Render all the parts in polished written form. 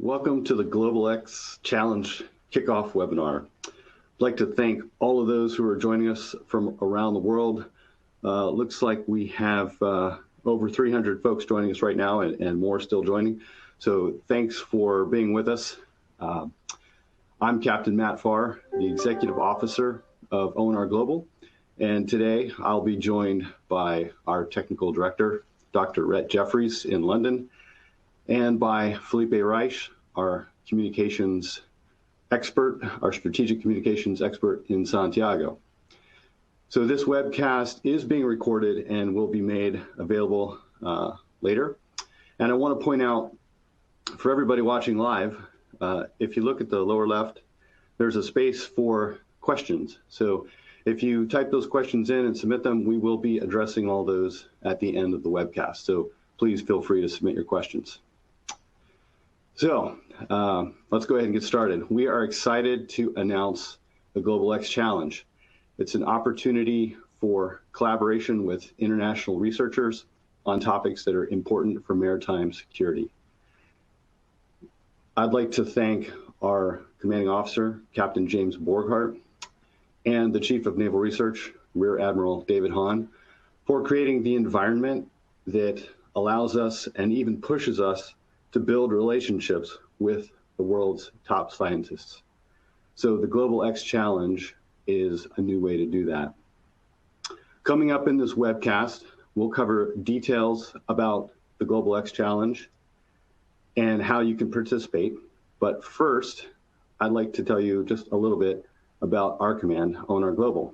Welcome to the GlobalX Challenge Kickoff webinar. I'd like to thank all of those who are joining us from around the world. Looks like we have over 300 folks joining us right now and more still joining. So thanks for being with us. I'm Captain Matt Farr, the Executive Officer of ONR Global. And today I'll be joined by our Technical Director, Dr. Rhett Jeffries in London, and by Felipe Reich, our communications expert, our strategic communications expert in Santiago. So this webcast is being recorded and will be made available later. And I want to point out for everybody watching live, if you look at the lower left, there's a space for questions. So if you type those questions in and submit them, we will be addressing all those at the end of the webcast. So please feel free to submit your questions. So let's go ahead and get started. We are excited to announce the GlobalX Challenge. It's an opportunity for collaboration with international researchers on topics that are important for maritime security. I'd like to thank our commanding officer, Captain James Borghardt, and the Chief of Naval Research, Rear Admiral David Hahn, for creating the environment that allows us and even pushes us to build relationships with the world's top scientists. So the GlobalX Challenge is a new way to do that. Coming up in this webcast, we'll cover details about the GlobalX Challenge and how you can participate. But first, I'd like to tell you just a little bit about our command, ONR Global.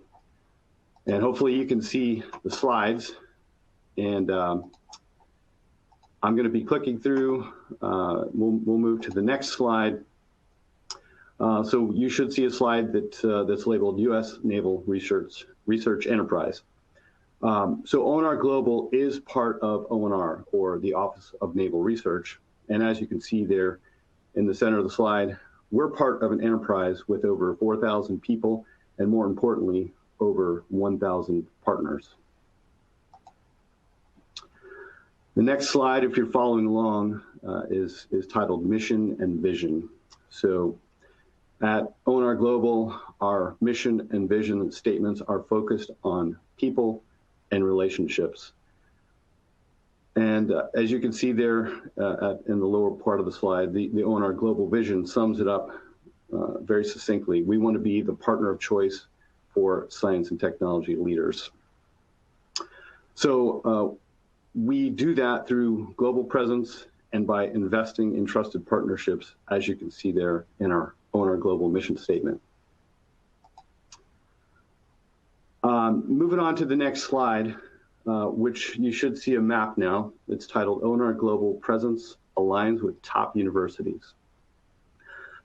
And hopefully you can see the slides. And I'm going to be clicking through. We'll move to the next slide. So you should see a slide that's labeled U.S. Naval Research Enterprise. So ONR Global is part of ONR, or the Office of Naval Research. And as you can see there in the center of the slide, we're part of an enterprise with over 4,000 people, and more importantly, over 1,000 partners. The next slide, if you're following along, is titled Mission and Vision. So at ONR Global, our mission and vision statements are focused on people and relationships. And as you can see there in the lower part of the slide, the ONR Global vision sums it up very succinctly. We want to be the partner of choice for science and technology leaders. So we do that through global presence and by investing in trusted partnerships, as you can see there in our ONR Global mission statement. Moving on to the next slide, which you should see a map now. It's titled ONR Global Presence Aligns with Top Universities.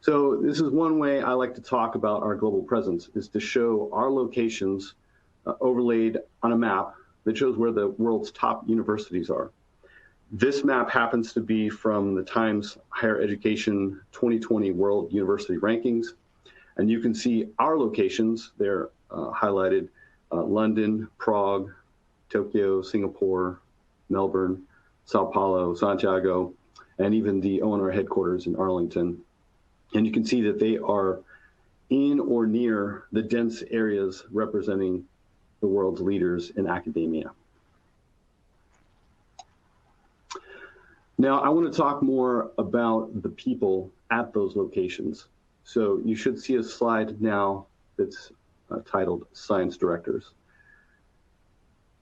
So this is one way I like to talk about our global presence, is to show our locations overlaid on a map that shows where the world's top universities are. This map happens to be from the Times Higher Education 2020 World University Rankings. And you can see our locations. They're highlighted: London, Prague, Tokyo, Singapore, Melbourne, Sao Paulo, Santiago, and even the ONR headquarters in Arlington. And you can see that they are in or near the dense areas representing the world's leaders in academia. Now, I want to talk more about the people at those locations. So you should see a slide now that's titled Science Directors.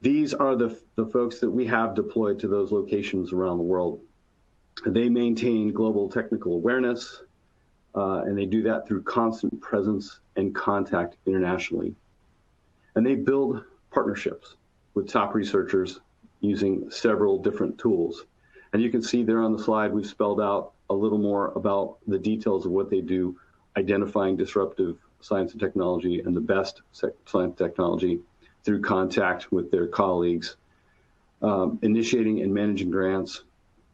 These are the folks that we have deployed to those locations around the world. They maintain global technical awareness, and they do that through constant presence and contact internationally. And they build partnerships with top researchers using several different tools. And you can see there on the slide, we've spelled out a little more about the details of what they do, identifying disruptive science and technology and the best science and technology through contact with their colleagues, initiating and managing grants,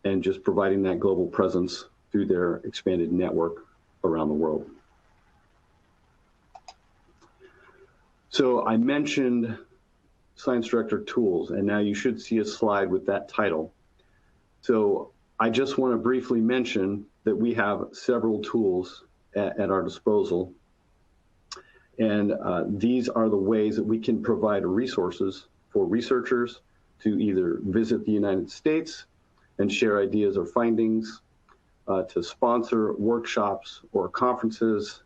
and just providing that global presence through their expanded network around the world. So I mentioned Science Director tools, and now you should see a slide with that title. So I just want to briefly mention that we have several tools at our disposal. And these are the ways that we can provide resources for researchers to either visit the United States and share ideas or findings, to sponsor workshops or conferences,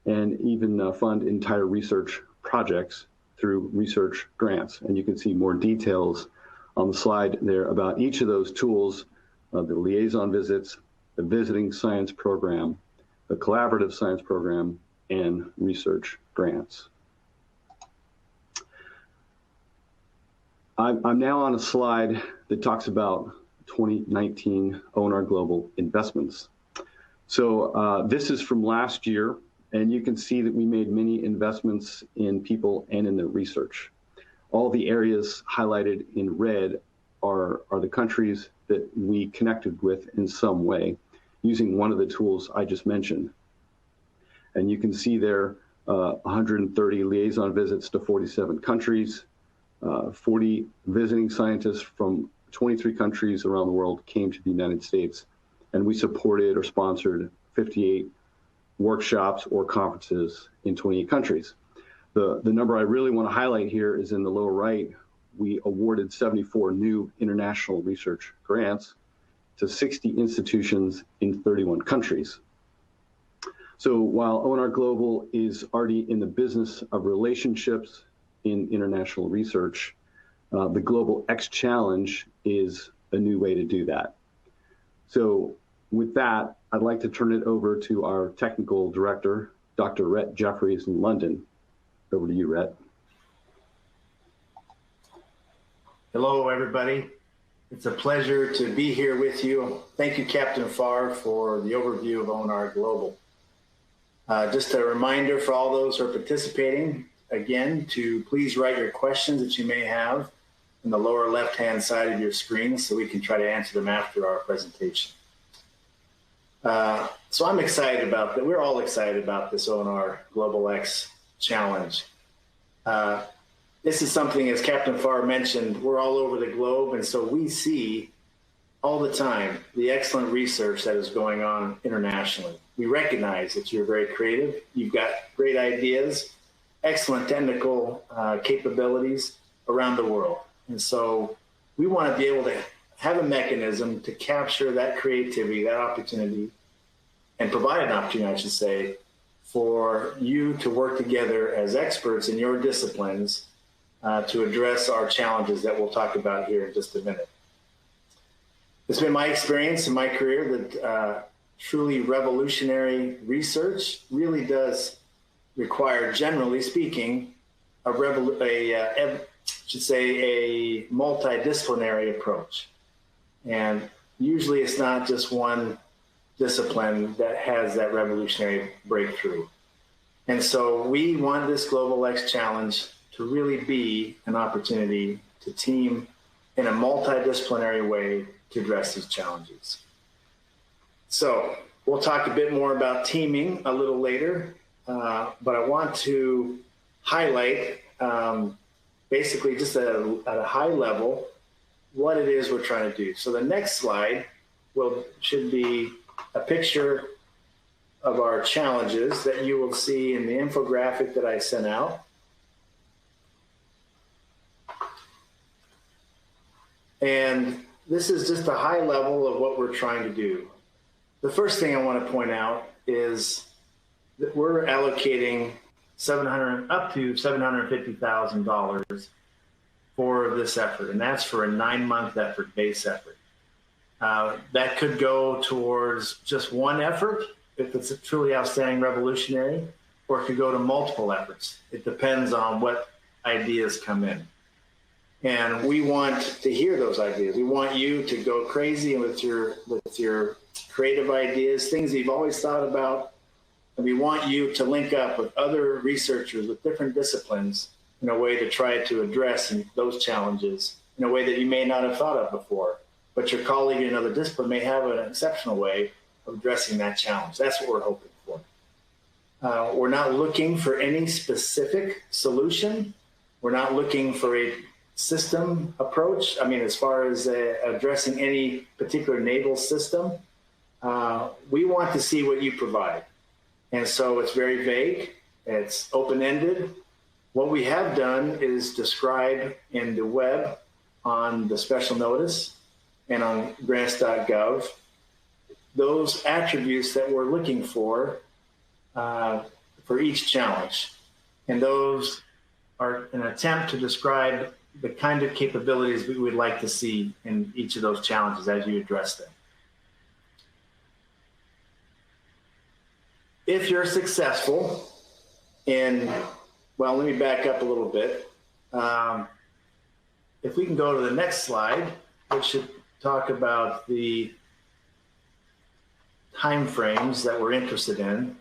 and even fund entire research projects through research grants. And you can see more details on the slide there about each of those tools, the liaison visits, the visiting science program, the collaborative science program, and research grants. I'm now on a slide that talks about 2019 ONR Global investments. So this is from last year, and you can see that we made many investments in people and in the research. All the areas highlighted in red are the countries that we connected with in some way using one of the tools I just mentioned. And you can see there 130 liaison visits to 47 countries, 40 visiting scientists from 23 countries around the world came to the United States, and we supported or sponsored 58 workshops or conferences in 28 countries. The number I really want to highlight here is in the lower right. We awarded 74 new international research grants to 60 institutions in 31 countries. So while ONR Global is already in the business of relationships in international research, the GlobalX Challenge is a new way to do that. So with that, I'd like to turn it over to our technical director, Dr. Rhett Jeffries in London. Over to you, Rhett. Hello, everybody. It's a pleasure to be here with you. Thank you, Captain Farr, for the overview of ONR Global. Just a reminder for all those who are participating, again, to please write your questions that you may have in the lower left-hand side of your screen so we can try to answer them after our presentation. So I'm excited about that. We're all excited about this ONR GlobalX Challenge. This is something, as Captain Farr mentioned, we're all over the globe, and so we see all the time the excellent research that is going on internationally. We recognize that you're very creative, you've got great ideas, excellent technical capabilities around the world. And so we want to be able to have a mechanism to capture that creativity, that opportunity, and provide an opportunity, I should say, for you to work together as experts in your disciplines to address our challenges that we'll talk about here in just a minute. It's been my experience in my career that truly revolutionary research really does require, generally speaking, a multidisciplinary approach. And usually it's not just one discipline that has that revolutionary breakthrough. And so we want this GlobalX Challenge to really be an opportunity to team in a multidisciplinary way to address these challenges. So we'll talk a bit more about teaming a little later, but I want to highlight basically just at a high level what it is we're trying to do. So the next slide should be a picture of our challenges that you will see in the infographic that I sent out. And this is just a high level of what we're trying to do. The first thing I want to point out is that we're allocating up to $750,000 for this effort, and that's for a 9-month effort, base effort. That could go towards just one effort, if it's a truly outstanding revolutionary, or it could go to multiple efforts. It depends on what ideas come in. And we want to hear those ideas. We want you to go crazy with your creative ideas, things that you've always thought about. And we want you to link up with other researchers with different disciplines in a way to try to address those challenges in a way that you may not have thought of before. But your colleague in another discipline may have an exceptional way of addressing that challenge. That's what we're hoping for. We're not looking for any specific solution. We're not looking for a system approach. I mean, as far as addressing any particular naval system, we want to see what you provide. And so it's very vague, it's open-ended. What we have done is describe in the web on the special notice and on grants.gov those attributes that we're looking for each challenge. And those are an attempt to describe the kind of capabilities we would like to see in each of those challenges as you address them. If you're successful in, well, let me back up a little bit. If we can go to the next slide, which should talk about the time frames that we're interested in.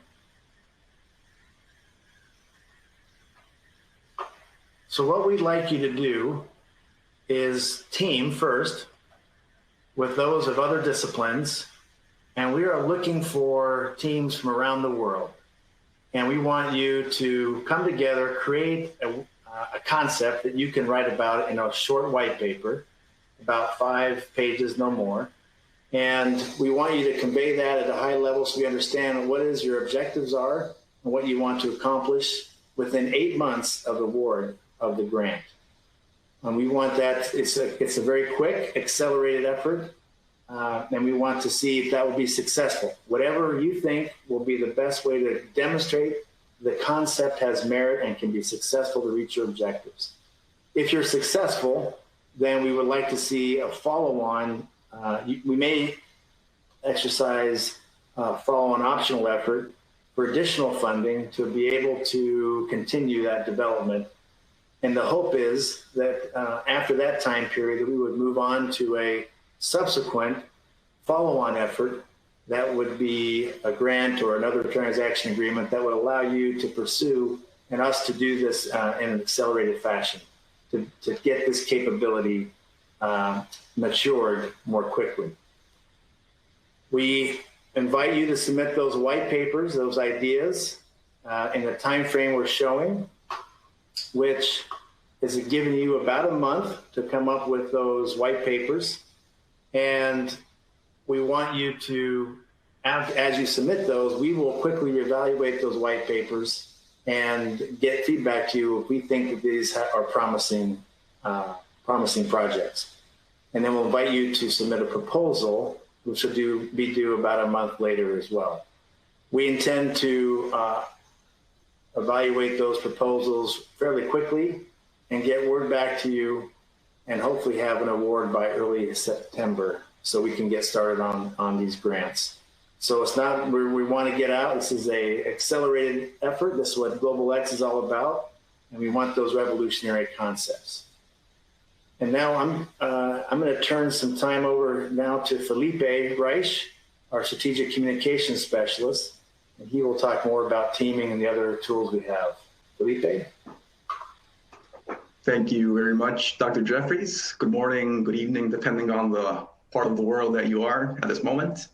So what we'd like you to do is team first with those of other disciplines, and we are looking for teams from around the world. And we want you to come together, create a concept that you can write about in a short white paper, about 5 pages, no more. And we want you to convey that at a high level so we understand what is your objectives are and what you want to accomplish within 8 months of award of the grant. And we want that, it's a very quick, accelerated effort. And we want to see if that will be successful. Whatever you think will be the best way to demonstrate the concept has merit and can be successful to reach your objectives. If you're successful, then we would like to see a follow-on. We may exercise follow-on optional effort for additional funding to be able to continue that development. And the hope is that after that time period, that we would move on to a subsequent follow-on effort that would be a grant or another transaction agreement that would allow you to pursue and us to do this in an accelerated fashion to get this capability matured more quickly. We invite you to submit those white papers, those ideas, in the time frame we're showing, which is giving you about a month to come up with those white papers. And we want you to, as you submit those, we will quickly evaluate those white papers and get feedback to you if we think that these are promising projects. And then we'll invite you to submit a proposal, which will be due about a month later as well. We intend to evaluate those proposals fairly quickly and get word back to you and hopefully have an award by early September so we can get started on these grants. So it's not where we want to get out. This is a accelerated effort. This is what GlobalX is all about. And we want those revolutionary concepts. And now I'm going to turn some time over now to Felipe Reich, our strategic communications specialist, and he will talk more about teaming and the other tools we have. Felipe? Thank you very much, Dr. Jeffries. Good morning, good evening, depending on the part of the world that you are at this moment.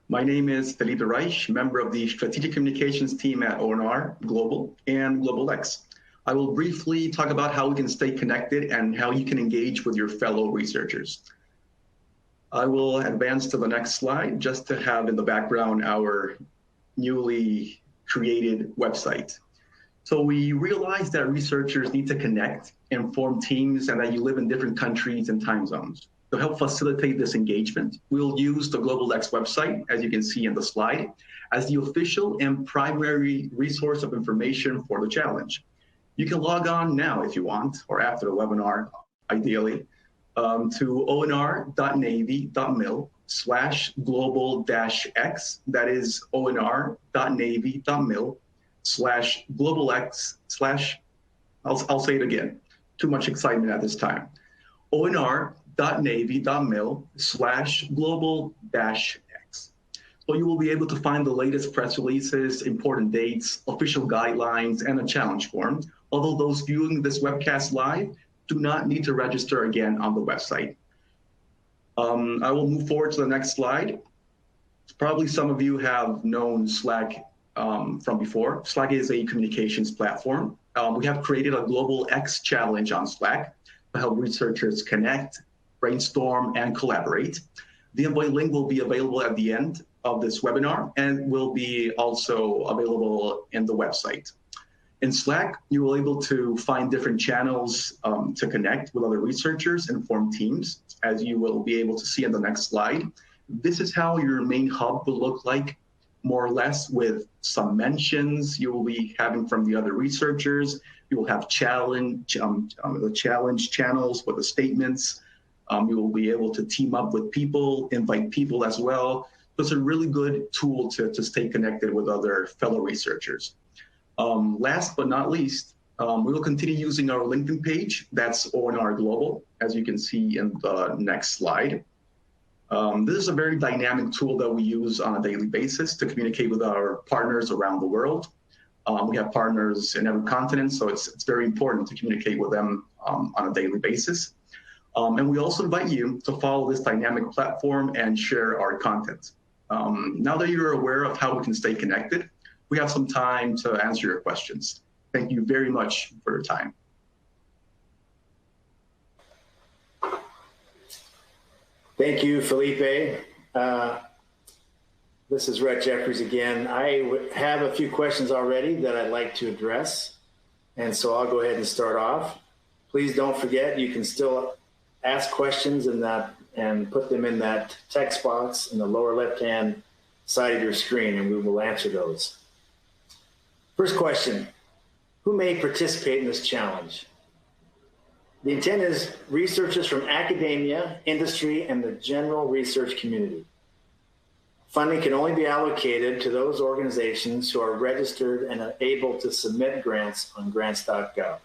My name is Felipe Reich, member of the strategic communications team at ONR Global and GlobalX. I will briefly talk about how we can stay connected and how you can engage with your fellow researchers. I will advance to the next slide just to have in the background our newly created website. So we realized that researchers need to connect and form teams and that you live in different countries and time zones. To help facilitate this engagement, we'll use the GlobalX website, as you can see in the slide, as the official and primary resource of information for the challenge. You can log on now if you want, or after the webinar, ideally, to onr.navy.mil/global-x. That is onr.navy.mil/globalx/ I'll say it again. Too much excitement at this time. onr.navy.mil/global-x. So you will be able to find the latest press releases, important dates, official guidelines, and a challenge form. Although those viewing this webcast live do not need to register again on the website. I will move forward to the next slide. Probably some of you have known Slack from before. Slack is a communications platform. We have created a GlobalX challenge on Slack to help researchers connect, brainstorm, and collaborate. The invite link will be available at the end of this webinar and will be also available in the website. In Slack, you will be able to find different channels to connect with other researchers and form teams, as you will be able to see in the next slide. This is how your main hub will look like, more or less, with some mentions you will be having from the other researchers. You will have the challenge channels with the statements. You will be able to team up with people, invite people as well. So it's a really good tool to stay connected with other fellow researchers. Last but not least, we will continue using our LinkedIn page. That's ONR Global, as you can see in the next slide. This is a very dynamic tool that we use on a daily basis to communicate with our partners around the world. We have partners in every continent, so it's very important to communicate with them on a daily basis. And we also invite you to follow this dynamic platform and share our content. Now that you're aware of how we can stay connected, we have some time to answer your questions. Thank you very much for your time. Thank you, Felipe. This is Rhett Jeffries again. I have a few questions already that I'd like to address, and so I'll go ahead and start off. Please don't forget, you can still ask questions in that and put them in that text box in the lower left-hand side of your screen, and we will answer those. First question, who may participate in this challenge? The intent is researchers from academia, industry, and the general research community. Funding can only be allocated to those organizations who are registered and are able to submit grants on grants.gov.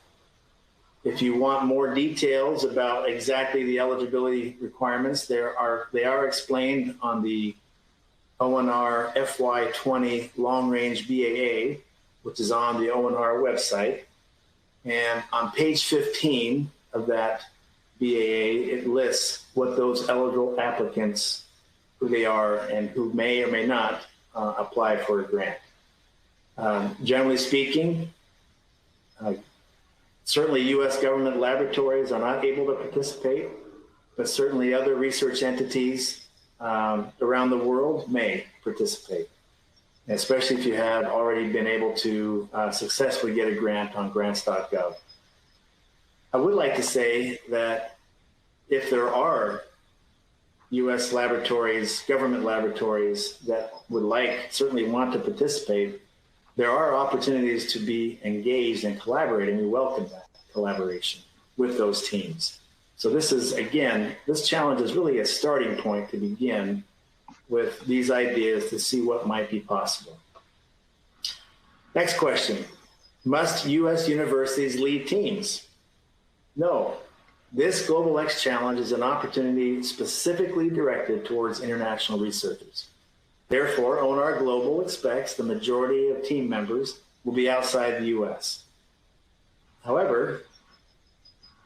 If you want more details about exactly the eligibility requirements, they are explained on the ONR FY20 Long Range BAA, which is on the ONR website. And on page 15 of that BAA, it lists what those eligible applicants, who they are, and who may or may not apply for a grant. Generally speaking, certainly U.S. government laboratories are not able to participate, but certainly other research entities around the world may participate, especially if you have already been able to successfully get a grant on grants.gov. I would like to say that if there are U.S. laboratories, government laboratories that would certainly want to participate, there are opportunities to be engaged and collaborate, and we welcome that collaboration with those teams. So this is, again, this challenge is really a starting point to begin with these ideas to see what might be possible. Next question, must U.S. universities lead teams? No. This GlobalX challenge is an opportunity specifically directed towards international researchers. Therefore, ONR Global expects the majority of team members will be outside the U.S. However,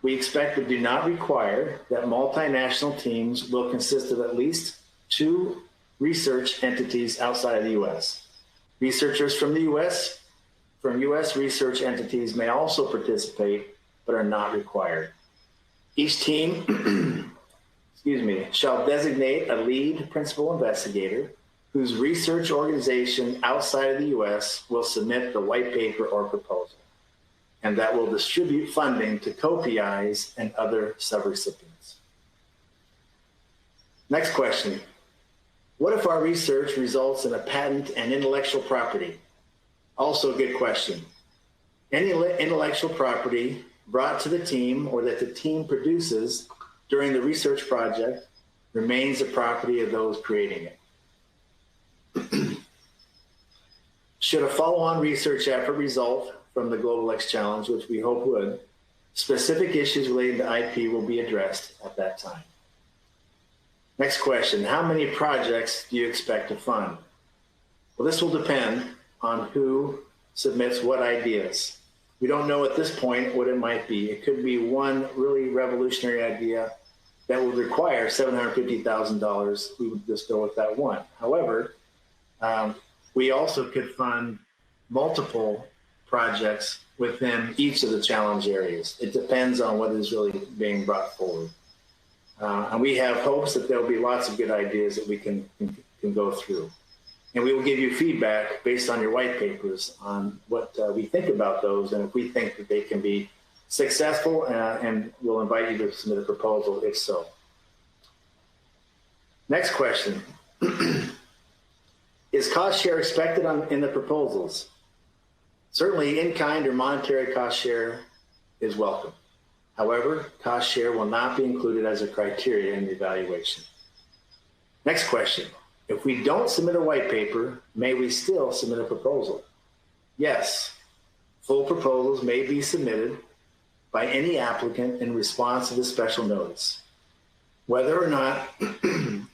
we expect but do not require that multinational teams will consist of at least 2 research entities outside of the U.S. Researchers from the U.S. research entities may also participate, but are not required. Each team shall designate a lead principal investigator whose research organization outside of the U.S. will submit the white paper or proposal, and that will distribute funding to co-PIs and other subrecipients. Next question. What if our research results in a patent and intellectual property? Also a good question. Any intellectual property brought to the team or that the team produces during the research project remains the property of those creating it. Should a follow-on research effort result from the GlobalX challenge, which we hope would, specific issues related to IP will be addressed at that time. Next question, how many projects do you expect to fund? Well, this will depend on who submits what ideas. We don't know at this point what it might be. It could be one really revolutionary idea that would require $750,000. We would just go with that one. However, we also could fund multiple projects within each of the challenge areas. It depends on what is really being brought forward. And we have hopes that there'll be lots of good ideas that we can go through. And we will give you feedback based on your white papers on what we think about those, and if we think that they can be successful, and we'll invite you to submit a proposal if so. Next question. Is cost share expected in the proposals? Certainly in-kind or monetary cost share is welcome. However, cost share will not be included as a criteria in the evaluation. Next question. If we don't submit a white paper, may we still submit a proposal? Yes. Full proposals may be submitted by any applicant in response to the special notice, whether or not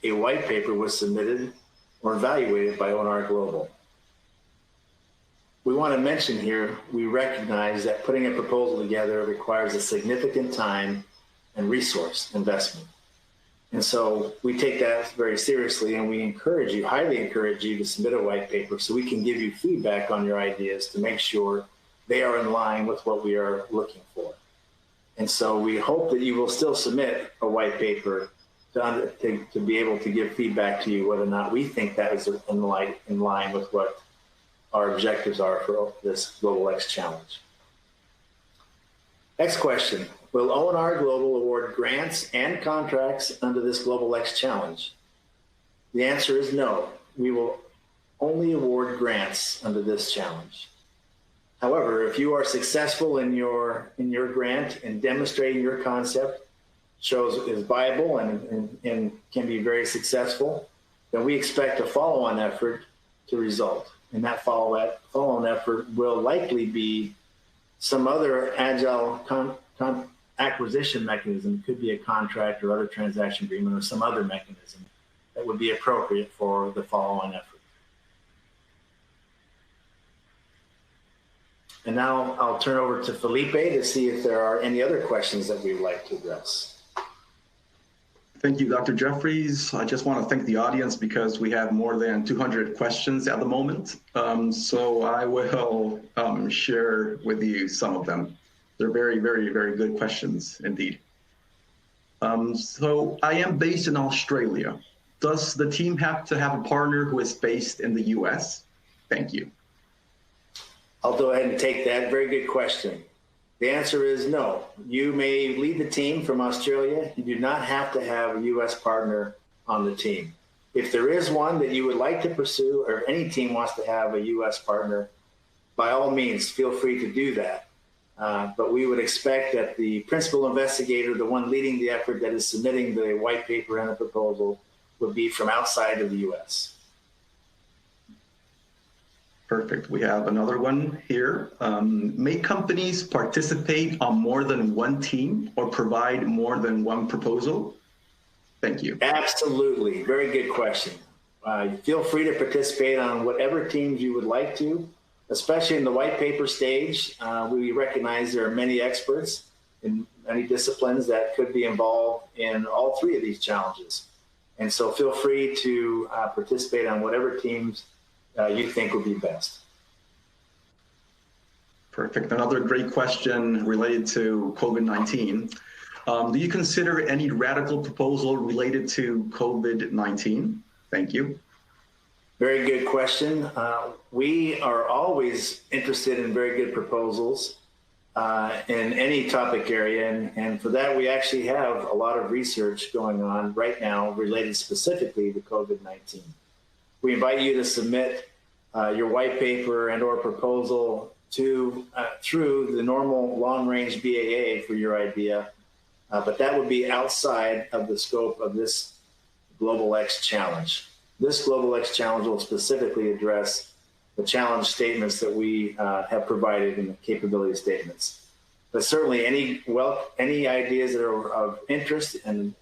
a white paper was submitted or evaluated by ONR Global. We want to mention here, we recognize that putting a proposal together requires a significant time and resource investment. And so we take that very seriously, and we encourage you, highly encourage you to submit a white paper so we can give you feedback on your ideas to make sure they are in line with what we are looking for. And so we hope that you will still submit a white paper to be able to give feedback to you whether or not we think that is in line with what our objectives are for this GlobalX challenge. Next question. Will ONR Global award grants and contracts under this GlobalX challenge? The answer is no. We will only award grants under this challenge. However, if you are successful in your grant and demonstrating your concept shows is viable and can be very successful, then we expect a follow-on effort to result. And that follow-on effort will likely be some other agile acquisition mechanism. It could be a contract or other transaction agreement or some other mechanism that would be appropriate for the follow-on effort. And now I'll turn over to Felipe to see if there are any other questions that we'd like to address. Thank you, Dr. Jeffries. I just want to thank the audience because we have more than 200 questions at the moment. So I will share with you some of them. They're very, very, very good questions indeed. So I am based in Australia. Does the team have to have a partner who is based in the US? Thank you. I'll go ahead and take that. Very good question. The answer is no. You may lead the team from Australia. You do not have to have a U.S. partner on the team. If there is one that you would like to pursue, or any team wants to have a U.S. partner, by all means, feel free to do that. But we would expect that the principal investigator, the one leading the effort that is submitting the white paper and the proposal, would be from outside of the U.S. Perfect. We have another one here. May companies participate on more than one team or provide more than one proposal? Thank you. Absolutely. Very good question. Feel free to participate on whatever teams you would like to, especially in the white paper stage. We recognize there are many experts in many disciplines that could be involved in all three of these challenges. And so feel free to participate on whatever teams you think would be best. Perfect. Another great question related to COVID-19. Do you consider any radical proposal related to COVID-19? Thank you. Very good question. We are always interested in very good proposals in any topic area. And for that, we actually have a lot of research going on right now related specifically to COVID-19. We invite you to submit your white paper and or proposal through the normal long-range BAA for your idea, but that would be outside of the scope of this GlobalX challenge. This GlobalX challenge will specifically address the challenge statements that we have provided in the capability statements. But certainly any ideas that are of interest and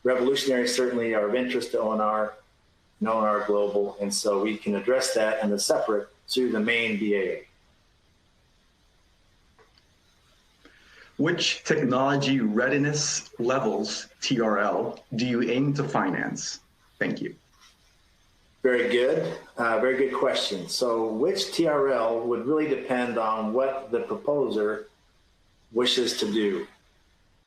revolutionary certainly are of interest to ONR, ONR Global, and so we can address that in a separate through the main BAA. Which technology readiness levels, TRL, do you aim to finance? Thank you. Very good. Very good question. So which TRL would really depend on what the proposer wishes to do.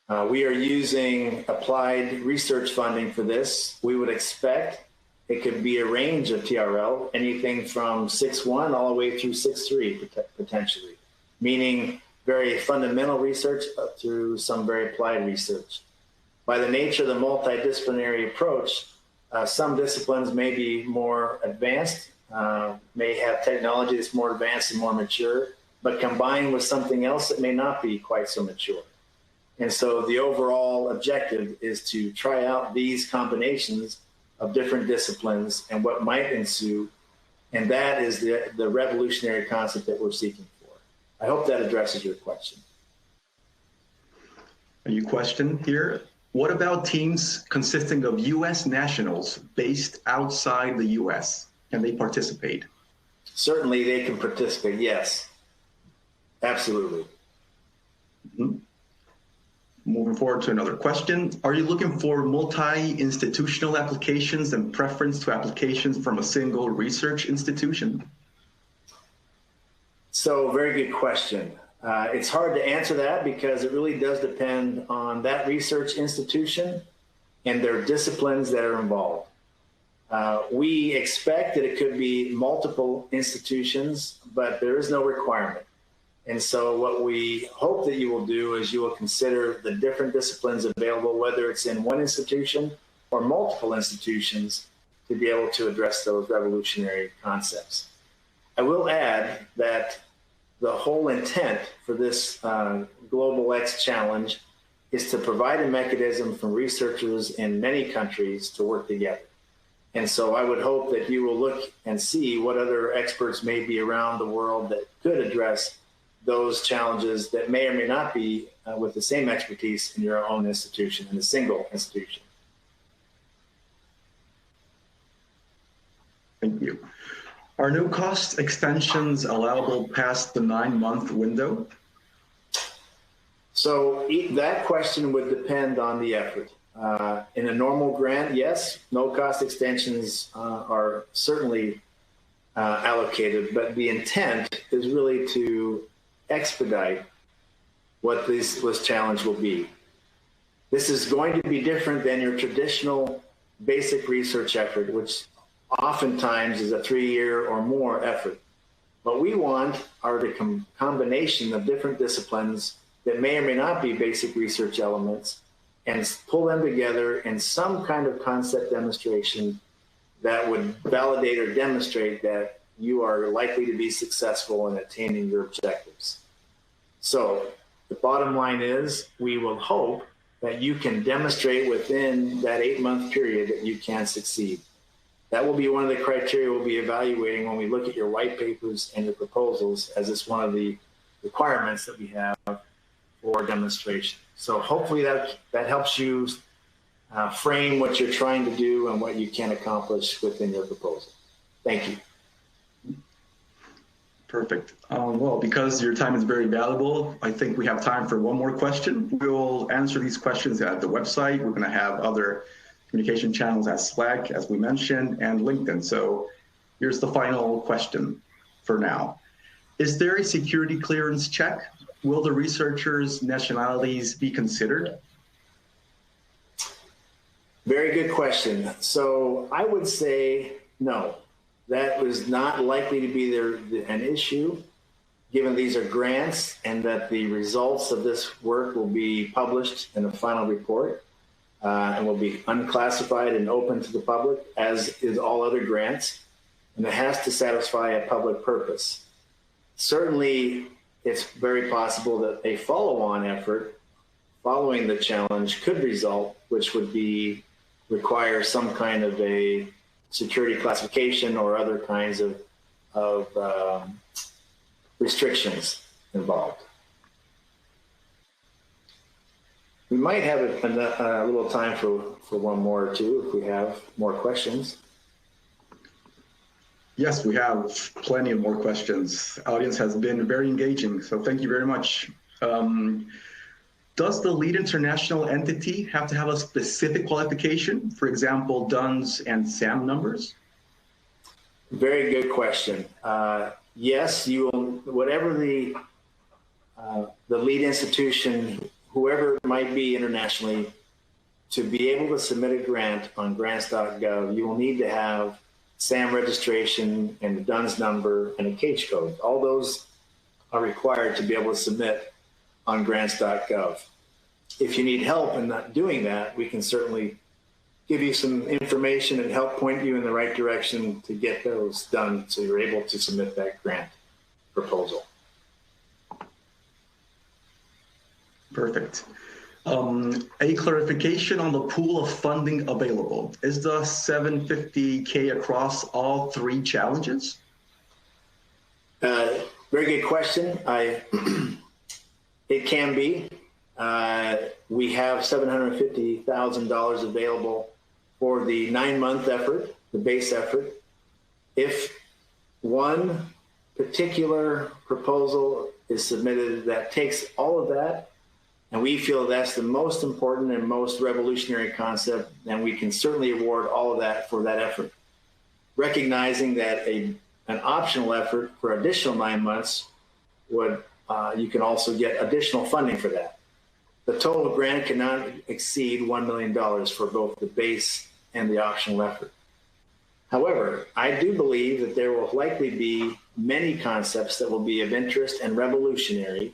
We are using applied research funding for this. We would expect it could be a range of TRL, anything from 6.1 all the way through 6.3 potentially, meaning very fundamental research up through some very applied research. By the nature of the multidisciplinary approach, some disciplines may be more advanced, may have technology that's more advanced and more mature, but combined with something else that may not be quite so mature. And so the overall objective is to try out these combinations of different disciplines and what might ensue. And that is the revolutionary concept that we're seeking for. I hope that addresses your question. A new question here. What about teams consisting of U.S. nationals based outside the U.S.? Can they participate? Certainly they can participate, yes. Absolutely. Mm-hmm. Moving forward to another question. Are you looking for multi-institutional applications and preference to applications from a single research institution? So, very good question. It's hard to answer that because it really does depend on that research institution and their disciplines that are involved. We expect that it could be multiple institutions, but there is no requirement. And so what we hope that you will do is you will consider the different disciplines available, whether it's in one institution or multiple institutions, to be able to address those revolutionary concepts. I will add that the whole intent for this GlobalX challenge is to provide a mechanism for researchers in many countries to work together. And so I would hope that you will look and see what other experts may be around the world that could address those challenges that may or may not be with the same expertise in your own institution, in a single institution. Thank you. Are no cost extensions allowable past the 9-month window? So that question would depend on the effort. In a normal grant, yes, no cost extensions are certainly allocated, but the intent is really to expedite what this challenge will be. This is going to be different than your traditional basic research effort, which oftentimes is a 3-year or more effort. What we want are the combination of different disciplines that may or may not be basic research elements and pull them together in some kind of concept demonstration that would validate or demonstrate that you are likely to be successful in attaining your objectives. So the bottom line is we will hope that you can demonstrate within that 8-month period that you can succeed. That will be one of the criteria we'll be evaluating when we look at your white papers and your proposals, as it's one of the requirements that we have for demonstration. So hopefully that helps you frame what you're trying to do and what you can accomplish within your proposal. Thank you. Perfect. Well, because your time is very valuable, I think we have time for one more question. We'll answer these questions at the website. We're going to have other communication channels at Slack, as we mentioned, and LinkedIn. So here's the final question for now. Is there a security clearance check? Will the researchers' nationalities be considered? Very good question. So I would say no. That was not likely to be an issue, given these are grants and that the results of this work will be published in a final report and will be unclassified and open to the public, as is all other grants, and it has to satisfy a public purpose. Certainly, it's very possible that a follow-on effort following the challenge could result, which would require some kind of a security classification or other kinds of restrictions involved. We might have a little time for one more or two if we have more questions. Yes, we have plenty of more questions. Audience has been very engaging, so thank you very much. Does the lead international entity have to have a specific qualification? For example, DUNS and SAM numbers? Very good question. Yes, you will, whatever the lead institution whoever it might be internationally, to be able to submit a grant on grants.gov, you will need to have SAM registration and the DUNS number and a CAGE code. All those are required to be able to submit on grants.gov. If you need help in not doing that, we can certainly give you some information and help point you in the right direction to get those done so you're able to submit that grant proposal. Perfect. A clarification on the pool of funding available. Is the $750K across all three challenges? Very good question. It can be. We have $750,000 available for the 9-month effort, the base effort. If one particular proposal is submitted that takes all of that, and we feel that's the most important and most revolutionary concept, then we can certainly award all of that for that effort. Recognizing that an optional effort for additional 9 months would, you can also get additional funding for that. The total grant cannot exceed $1 million for both the base and the optional effort. However, I do believe that there will likely be many concepts that will be of interest and revolutionary,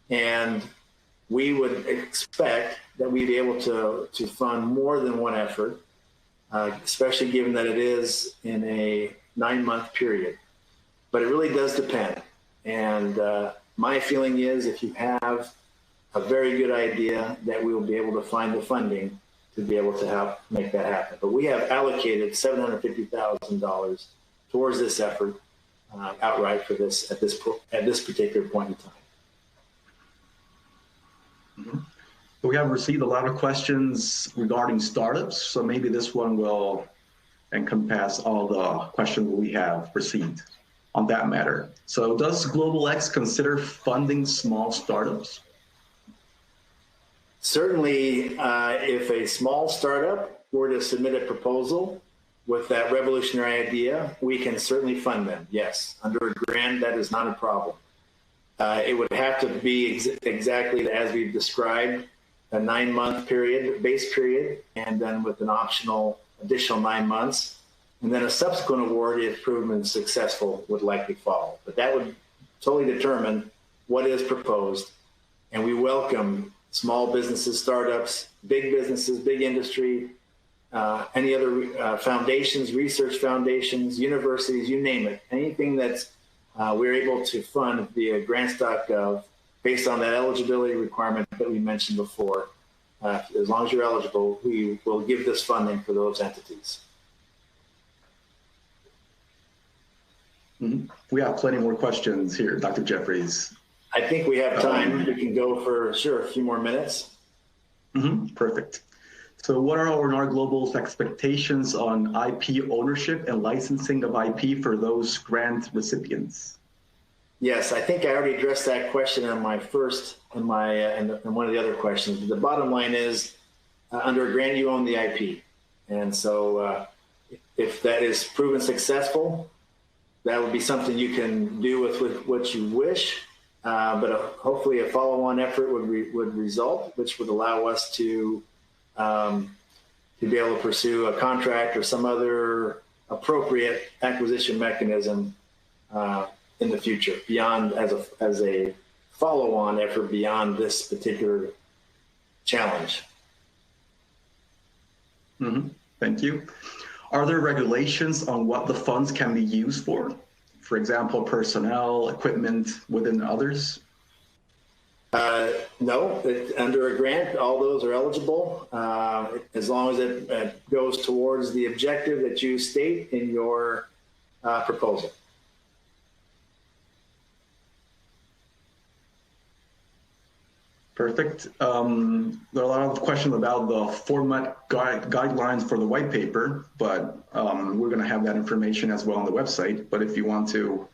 and we would expect that we'd be able to fund more than one effort, especially given that it is in a 9-month period. But it really does depend. And my feeling is if you have a very good idea, that we will be able to find the funding to be able to help make that happen. But we have allocated $750,000 towards this effort outright for this at this particular point in time. Mm-hmm. We have received a lot of questions regarding startups, so maybe this one will encompass all the questions we have received on that matter. So does GlobalX consider funding small startups? Certainly, if a small startup were to submit a proposal with that revolutionary idea, we can certainly fund them, yes. Under a grant, that is not a problem. It would have to be exactly as we've described, a 9-month period, base period, and then with an optional additional 9 months. And then a subsequent award, if proven successful, would likely follow. But that would totally determine what is proposed. And we welcome small businesses, startups, big businesses, big industry, any other foundations, research foundations, universities, you name it. Anything that's we're able to fund via grants.gov based on that eligibility requirement that we mentioned before. As long as you're eligible, we will give this funding for those entities. Mm-hmm. We have plenty more questions here, Dr. Jeffries. I think we have time. We can go for, sure, a few more minutes. Mm-hmm. Perfect. So what are O&R Global's expectations on IP ownership and licensing of IP for those grant recipients? Yes, I think I already addressed that question on my first, and one of the other questions. The bottom line is, under a grant, you own the IP. And so if that is proven successful, that would be something you can do with what you wish. But hopefully a follow-on effort would result, which would allow us to be able to pursue a contract or some other appropriate acquisition mechanism in the future, beyond as a follow-on effort beyond this particular challenge. Mm-hmm. Thank you. Are there regulations on what the funds can be used for? For example, personnel, equipment, within others? No, under a grant, all those are eligible as long as it goes towards the objective that you state in your proposal. Perfect. There are a lot of questions about the format guidelines for the white paper, but we're going to have that information as well on the website. But if you want to,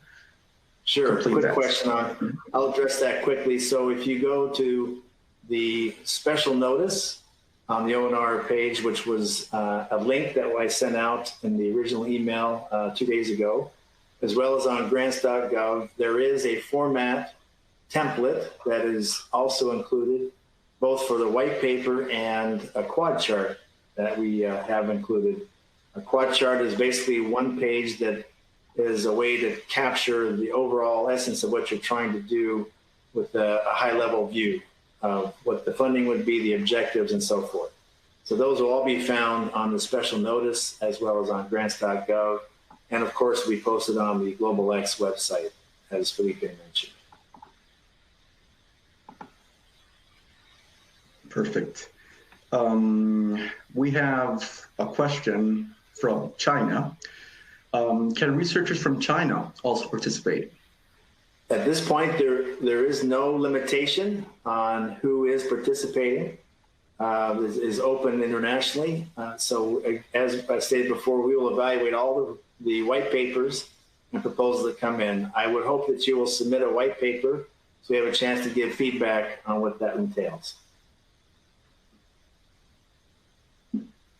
sure. Quick question on. I'll address that quickly. So if you go to the special notice on the O&R page, which was a link that I sent out in the original email 2 days ago, as well as on grants.gov, there is a format template that is also included both for the white paper and a quad chart that we have included. A quad chart is basically one page that is a way to capture the overall essence of what you're trying to do with a high-level view of what the funding would be, the objectives, and so forth. So those will all be found on the special notice as well as on grants.gov. And of course, we posted on the GlobalX website, as Felipe mentioned. Perfect. We have a question from China. Can researchers from China also participate? At this point, there is no limitation on who is participating. It is open internationally. So as I stated before, we will evaluate all the white papers and proposals that come in. I would hope that you will submit a white paper so we have a chance to give feedback on what that entails.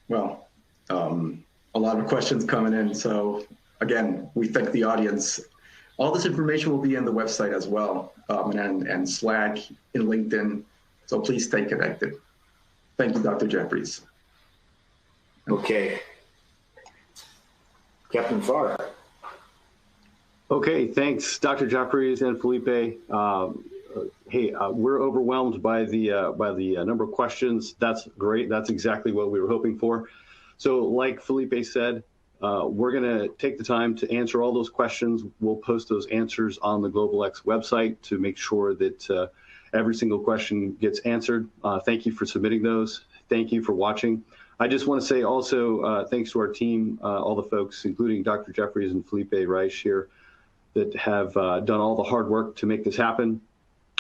Well, a lot of questions coming in. So again, we thank the audience. All this information will be in the website as well, and Slack, in LinkedIn. So please stay connected. Thank you, Dr. Jeffries. Okay. Captain Farr. Okay, thanks, Dr. Jeffries and Felipe. Hey, we're overwhelmed by the number of questions. That's great. That's exactly what we were hoping for. So like Felipe said, we're going to take the time to answer all those questions. We'll post those answers on the GlobalX website to make sure that every single question gets answered. Thank you for submitting those. Thank you for watching. I just want to say also thanks to our team, all the folks, including Dr. Jeffries and Felipe Reich here, that have done all the hard work to make this happen.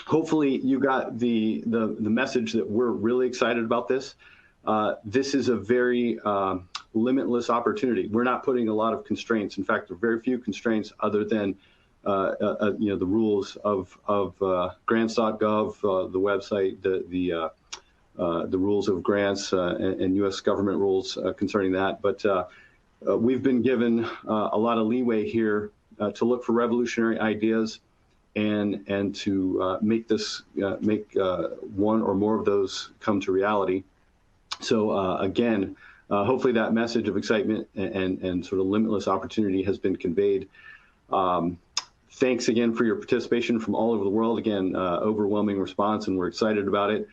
Hopefully you got the message that we're really excited about this. This is a very limitless opportunity. We're not putting a lot of constraints. In fact, there are very few constraints other than the rules of grants.gov, the website, the rules of grants and U.S. government rules concerning that. But we've been given a lot of leeway here to look for revolutionary ideas and to make one or more of those come to reality. So again, hopefully that message of excitement and sort of limitless opportunity has been conveyed. Thanks again for your participation from all over the world. Again, overwhelming response, and we're excited about it.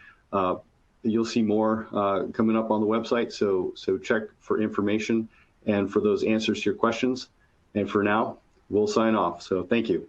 You'll see more coming up on the website, so check for information and for those answers to your questions. And for now, we'll sign off. So thank you.